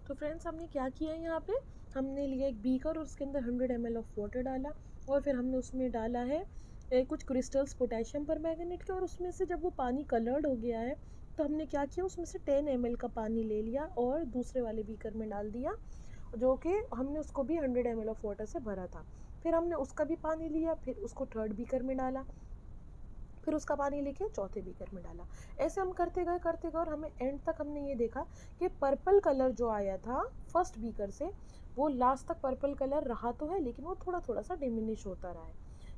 तो फ्रेंड्स हमने क्या किया यहाँ पे, हमने लिया एक बीकर और उसके अंदर 100 ml ऑफ वाटर डाला और फिर हमने उसमें डाला है कुछ क्रिस्टल्स पोटेशियम परमैंगनेट के, और उसमें से जब वो पानी कलर्ड हो गया है तो हमने क्या किया, उसमें से 10 ml का पानी ले लिया और दूसरे वाले बीकर में डाल दिया, जो कि हमने उसको भी 100 ml ऑफ वाटर से भरा था। फिर हमने उसका भी पानी लिया, फिर उसको थर्ड बीकर में डाला, फिर उसका पानी लेके चौथे बीकर में डाला। ऐसे हम करते गए और हमें एंड तक हमने ये देखा कि पर्पल कलर जो आया था फर्स्ट बीकर से, वो लास्ट तक पर्पल कलर रहा तो है, लेकिन वो थोड़ा थोड़ा सा डिमिनिश होता रहा है,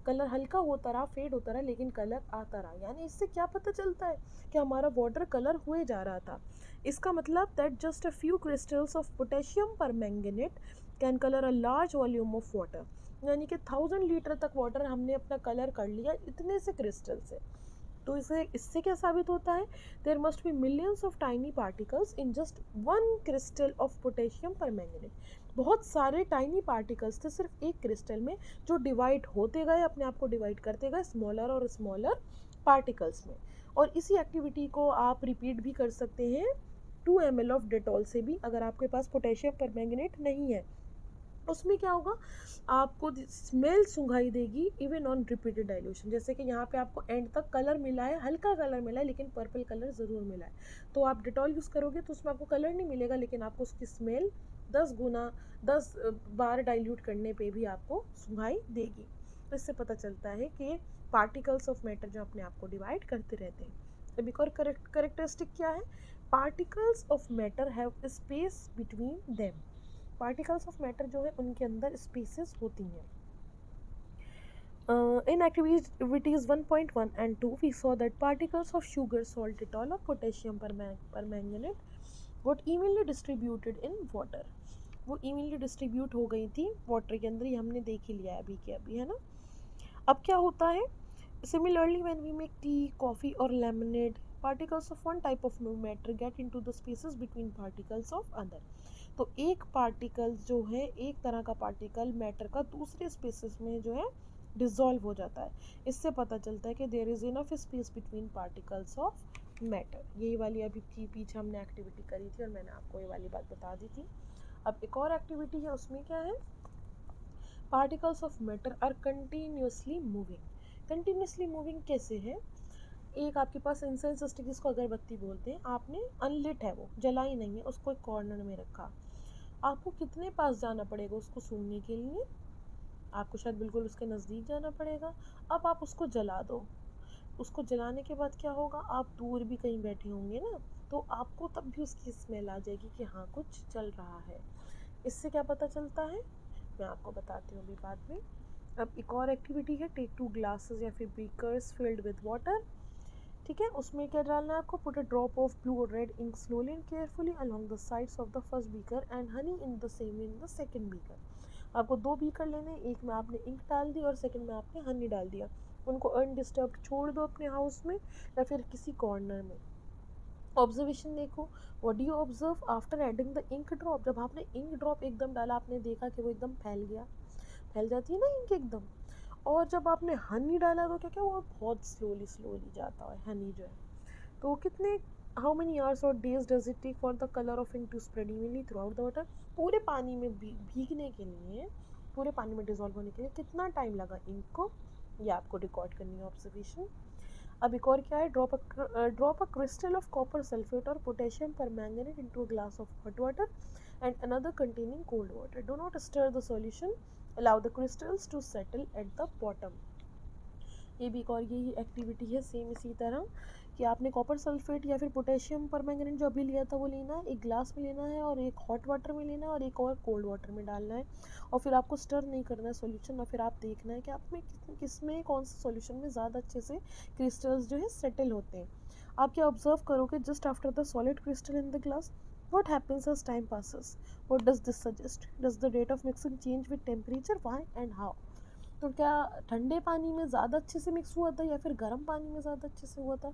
कलर हल्का होता रहा, फेड होता रहा, लेकिन कलर आता रहा। यानी इससे क्या पता चलता है कि हमारा वाटर कलर हुए जा रहा था। इसका मतलब that just a few crystals of potassium permanganate can colour a large volume of water. यानी कि 1000 लीटर तक वाटर हमने अपना कलर कर लिया इतने से क्रिस्टल से। तो इससे क्या साबित होता है, there must be millions of tiny particles in just one crystal of potassium permanganate. बहुत सारे टाइनी पार्टिकल्स थे सिर्फ एक क्रिस्टल में, जो डिवाइड होते गए, अपने आप को डिवाइड करते गए स्मॉलर और स्मॉलर पार्टिकल्स में। और इसी एक्टिविटी को आप रिपीट भी कर सकते हैं 2 ml ऑफ डेटॉल से भी, अगर आपके पास पोटेशियम परमैंगनेट नहीं है। उसमें क्या होगा, आपको स्मेल सुंघाई देगी इवन ऑन रिपीटेड डाइल्यूशन। जैसे कि यहाँ पे आपको एंड तक कलर मिला है, हल्का कलर मिला है, लेकिन पर्पल कलर ज़रूर मिला है। तो आप डिटॉल यूज़ करोगे तो उसमें आपको कलर नहीं मिलेगा, लेकिन आपको उसकी स्मेल 10 बार डाइल्यूट करने पे भी आपको सुंघाई देगी। तो इससे पता चलता है कि पार्टिकल्स ऑफ मैटर जो अपने आप को डिवाइड करते रहते हैं। अब एक और करेक्टरिस्टिक क्या है, particles of matter have space between them. Particles of matter जो है उनके अंदर स्पेसेस होती हैं। In activities 1.1 and 2 we saw that particles of sugar, sorbitol or potassium permanganate got evenly distributed in water। वो evenly distribute हो गई थी वाटर के अंदर, ये हमने देख ही लिया है अभी के अभी, है ना। अब क्या होता है, similarly when we make tea, coffee or lemonade, particles of one type of matter get into the spaces between particles of other। तो एक पार्टिकल जो है, एक तरह का पार्टिकल मैटर का दूसरे स्पेसेस में जो है डिसॉल्व हो जाता है। इससे पता चलता है कि there is enough space between particles of matter. यही वाली अभी पीछे हमने एक्टिविटी करी थी और मैंने आपको ये वाली बात बता दी थी। अब एक और एक्टिविटी है, उसमें क्या है, particles of matter are continuously moving. Continuously moving कैसे है, एक आपके पास इंसेंस स्टिक, जिसको अगरबत्ती बोलते हैं, आपने अनलिट है, वो जलाई नहीं है, उसको एक कॉर्नर में रखा। आपको कितने पास जाना पड़ेगा उसको सूंघने के लिए, आपको शायद बिल्कुल उसके नज़दीक जाना पड़ेगा। अब आप उसको जला दो, उसको जलाने के बाद क्या होगा, आप दूर भी कहीं बैठे होंगे ना, तो आपको तब भी उसकी स्मेल आ जाएगी कि हाँ कुछ चल रहा है। इससे क्या पता चलता है, मैं आपको बताती हूँ अभी बाद में। अब एक और एक्टिविटी है, टेक 2 ग्लासेस या फिर बीकर्स फिल्ड विद वाटर। ठीक है, उसमें क्या डालना है आपको, put a drop of blue और red ink slowly and carefully along the sides of the first beaker and honey in the same in the second beaker. आपको 2 बीकर लेने, एक में आपने इंक डाल दी और सेकंड में आपने हनी डाल दिया। उनको अनडिस्टर्ब्ड छोड़ दो अपने हाउस में या फिर किसी कॉर्नर में। ऑब्जर्वेशन देखो, what do you observe after adding the ink drop. जब आपने इंक ड्रॉप एकदम डाला, आपने देखा कि वो एकदम फैल गया, फैल जाती है ना इंक एकदम। और जब आपने हनी डाला तो क्या क्या, वो बहुत स्लोली स्लोली जाता है हनी जो है। तो कितने, हाउ मेनी आवर्स और days does it take for the colour of ink to spread evenly throughout the water. पूरे पानी में भीगने के लिए, पूरे पानी में डिजॉल्व होने के लिए कितना टाइम लगा इंक को, ये आपको रिकॉर्ड करनी है ऑब्जर्वेशन। अब एक और क्या है, drop a crystal of copper sulphate और potassium permanganate into a glass of hot water and another containing cold water. Do not stir the solution, allow the crystals to settle at the bottom. ये भी एक और यही activity है same इसी तरह, कि आपने कॉपर सल्फेट या फिर पोटेशियम परमैंगनेट जो अभी लिया था वो लेना है, एक ग्लास में लेना है और एक हॉट वाटर में लेना है और एक और कोल्ड वाटर में डालना है। और फिर आपको स्टर नहीं करना है सॉल्यूशन, और फिर आप देखना है कि आप में किसमें कौन से सॉल्यूशन में ज़्यादा अच्छे से क्रिस्टल्स जो है सेटल होते हैं। आप क्या ऑब्जर्व करोगे, just after the solid crystal in the glass, what happens as time passes? What does this suggest? Does the rate of mixing change with temperature? Why and how? तो क्या ठंडे पानी में ज़्यादा अच्छे से मिक्स हुआ था या फिर गर्म पानी में ज़्यादा अच्छे से हुआ था।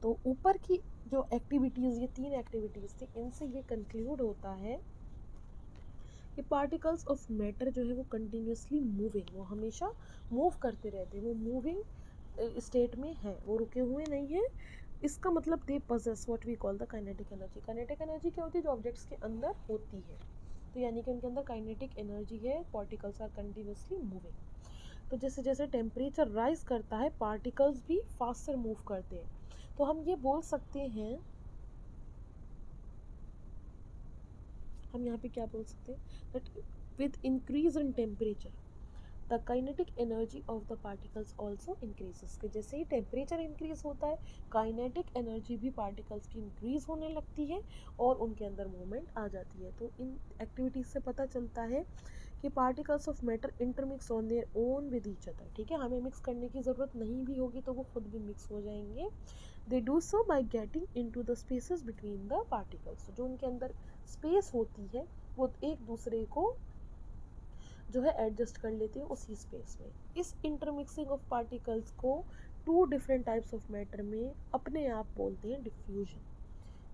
तो ऊपर की जो एक्टिविटीज़, ये 3 एक्टिविटीज़ थी, इनसे ये कंक्लूड होता है कि पार्टिकल्स ऑफ मैटर जो है वो कंटिन्यूसली मूविंग, वो हमेशा मूव करते रहते हैं, वो मूविंग स्टेट में है, वो रुके हुए नहीं हैं, इसका मतलब they possess what we call the kinetic energy. Kinetic energy क्या होती है? जो ऑब्जेक्ट्स के अंदर होती है, तो यानी कि उनके अंदर काइनेटिक एनर्जी है, पार्टिकल्स आर कंटिन्यूसली मूविंग। तो जैसे जैसे टेम्परेचर राइज करता है पार्टिकल्स भी फास्टर मूव करते हैं। तो हम ये बोल सकते हैं, हम यहाँ पे क्या बोल सकते हैं, that with increase in temperature the kinetic energy of the particles also increases. कि जैसे ही टेम्परेचर इंक्रीज होता है काइनेटिक एनर्जी भी पार्टिकल्स की इंक्रीज होने लगती है और उनके अंदर मूवमेंट आ जाती है। तो इन एक्टिविटीज़ से पता चलता है कि particles of matter intermix on their own with each other. ठीक है, हमें मिक्स करने की ज़रूरत नहीं भी होगी तो वो खुद भी मिक्स हो जाएंगे। They do so by getting into the spaces between the particles. जो उनके अंदर स्पेस होती है वो एक दूसरे को जो है एडजस्ट कर लेते हैं उसी स्पेस में। इस इंटरमिक्सिंग ऑफ पार्टिकल्स को two different types of matter में अपने आप बोलते हैं डिफ्यूजन।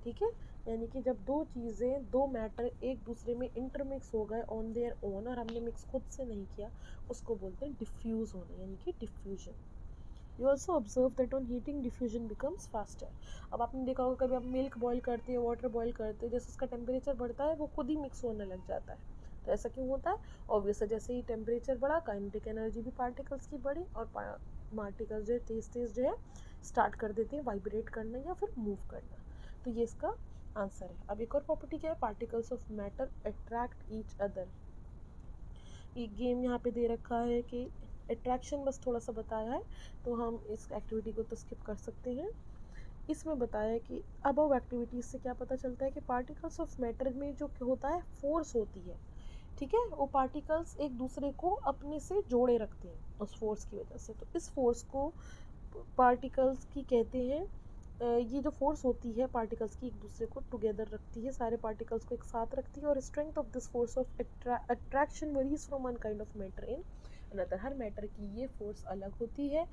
ठीक है, यानी कि जब दो चीज़ें, दो मैटर एक दूसरे में इंटरमिक्स हो गए ऑन देयर ओन और हमने मिक्स खुद से नहीं किया, उसको बोलते हैं डिफ्यूज होना, यानी कि diffusion. You also observe that on heating diffusion becomes faster. अब आपने देखा होगा कभी आप मिल्क बॉईल करते हो, वाटर बॉईल करते हो, जैसे उसका टेम्परेचर बढ़ता है वो खुद ही मिक्स होने लग जाता है। तो ऐसा क्यों होता है? ऑब्वियस है, जैसे ही टेम्परेचर बढ़ा काइनेटिक एनर्जी भी पार्टिकल्स की बढ़ी और पार्टिकल्स जो है तेज तेज जो है स्टार्ट कर देते हैं वाइब्रेट करना या फिर मूव करना। तो ये इसका आंसर है। अब एक और प्रॉपर्टी क्या है? Particles of matter attract each other. एक गेम यहाँ पे दे रखा है कि अट्रैक्शन बस थोड़ा सा बताया है, तो हम इस एक्टिविटी को तो स्किप कर सकते हैं। इसमें बताया है कि अबव एक्टिविटीज़ से क्या पता चलता है कि पार्टिकल्स ऑफ मैटर में जो होता है फोर्स होती है, ठीक है, वो पार्टिकल्स एक दूसरे को अपने से जोड़े रखते हैं उस फोर्स की वजह से। तो इस फोर्स को पार्टिकल्स की कहते हैं, ये जो फोर्स होती है पार्टिकल्स की एक दूसरे को टुगेदर रखती है, सारे पार्टिकल्स को एक साथ रखती है। और strength of this force of attraction varies from one kind of matter in another. Her matter की ये फोर्स अलग होती है।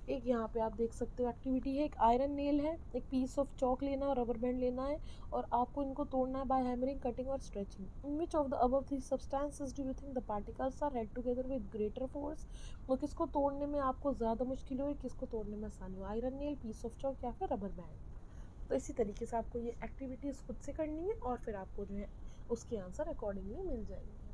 एक यहाँ पे आप देख सकते हो एक्टिविटी है, एक आयरन नेल है, एक पीस ऑफ चौक लेना है और रबर बैंड लेना है और आपको इनको तोड़ना है बाय हैमरिंग, कटिंग और stretching. In which of the above three substances do you think the particles are held together with greater force? वो किसको तोड़ने में आपको ज़्यादा मुश्किल हो, किसको तोड़ने में आसानी हो? Iron nail, piece of chalk या फिर रबर बैंड? तो इसी तरीके से आपको ये एक्टिविटीज़ खुद से करनी है और फिर आपको जो है उसके आंसर अकॉर्डिंगली मिल जाएंगे।